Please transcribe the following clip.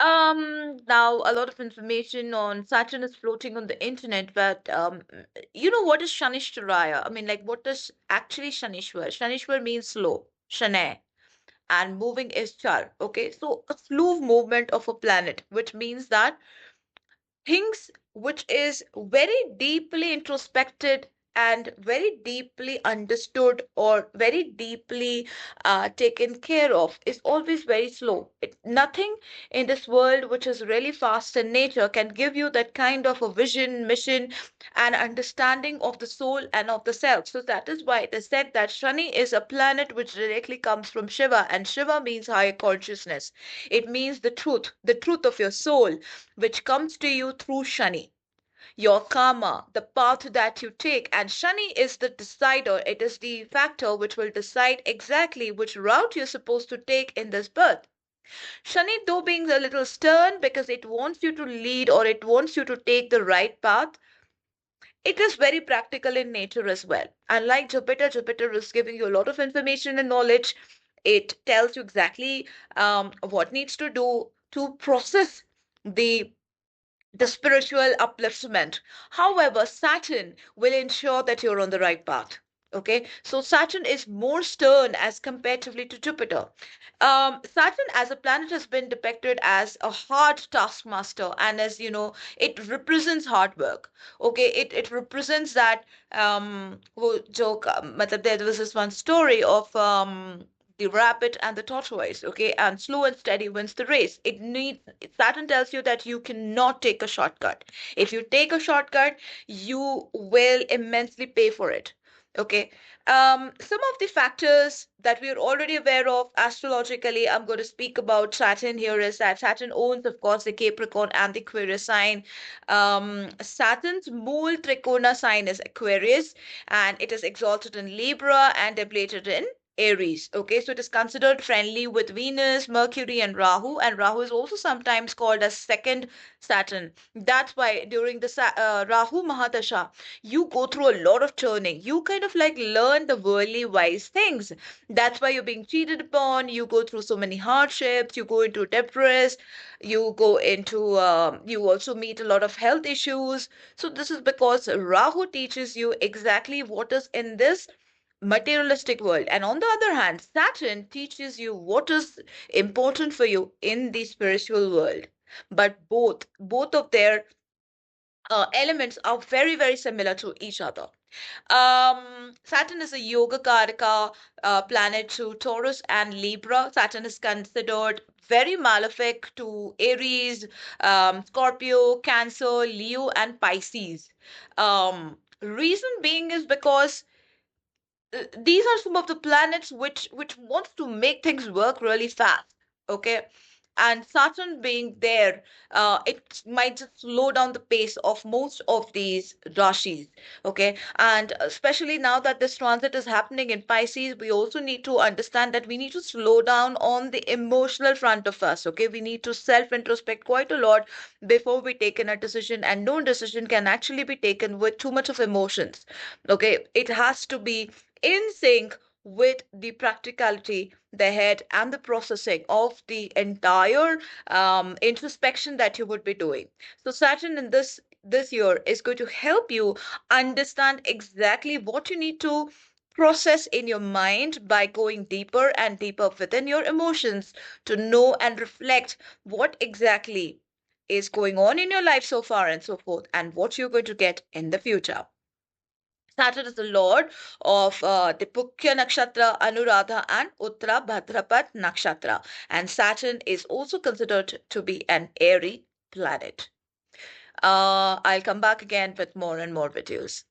Now a lot of information on Saturn is floating on the internet, but you know what is Shanishtaraya? I mean, like, what does actually Shanishwar? Shanishwar means slow, Shane, and moving is char. Okay, so a slow movement of a planet, which means that things which is very deeply introspected and very deeply understood or very deeply taken care of is always very slow. Nothing in this world which is really fast in nature can give you that kind of a vision, mission, and understanding of the soul and of the self. So that is why it is said that Shani is a planet which directly comes from Shiva, and Shiva means higher consciousness. It means the truth of your soul which comes to you through Shani, your karma, the path that you take. And Shani is the decider, it is the factor which will decide exactly which route you're supposed to take in this birth. Shani, though, being a little stern because it wants you to lead or it wants you to take the right path, it is very practical in nature as well. Unlike Jupiter, Jupiter is giving you a lot of information and knowledge. It tells you exactly what needs to do to process the spiritual upliftment. However, Saturn will ensure that you're on the right path. Okay, so Saturn is more stern as comparatively to Jupiter. Saturn as a planet has been depicted as a hard taskmaster, and as you know, it represents hard work. Okay, it represents that joke. There was this one story of the rabbit and the tortoise. Okay, and slow and steady wins the race. It needs Saturn tells you that you cannot take a shortcut. If you take a shortcut, you will immensely pay for it. Okay. Some of the factors that we are already aware of astrologically, I'm going to speak about Saturn here is that Saturn owns, of course, the Capricorn and the Aquarius sign. Saturn's mole trikona sign is Aquarius, and it is exalted in Libra and ablated in Aries. Okay, so it is considered friendly with Venus, Mercury, and Rahu is also sometimes called as second Saturn. That's why during the Rahu Mahadasha, you go through a lot of churning. You kind of like learn the worldly wise things. That's why you're being cheated upon. You go through so many hardships. You go into depressed. You go into, you also meet a lot of health issues. So this is because Rahu teaches you exactly what is in this materialistic world, and on the other hand Saturn teaches you what is important for you in the spiritual world. But both of their elements are very very similar to each other. Saturn is a yoga karaka planet to Taurus and Libra. Saturn is considered very malefic to Aries, Scorpio, Cancer, Leo, and Pisces. Reason being is because these are some of the planets which wants to make things work really fast. Okay, and Saturn being there, it might just slow down the pace of most of these rashis. Okay, and especially now that this transit is happening in Pisces, we also need to understand that we need to slow down on the emotional front of us. Okay, we need to self introspect quite a lot before we take in a decision, and no decision can actually be taken with too much of emotions. Okay, it has to be in sync with the practicality, the head, and the processing of the entire introspection that you would be doing. So Saturn in this year is going to help you understand exactly what you need to process in your mind by going deeper and deeper within your emotions to know and reflect what exactly is going on in your life so far and so forth, and what you're going to get in the future. Saturn is the lord of the Pukya Nakshatra, Anuradha, and Uttara Bhadrapad Nakshatra. And Saturn is also considered to be an airy planet. I'll come back again with more and more videos.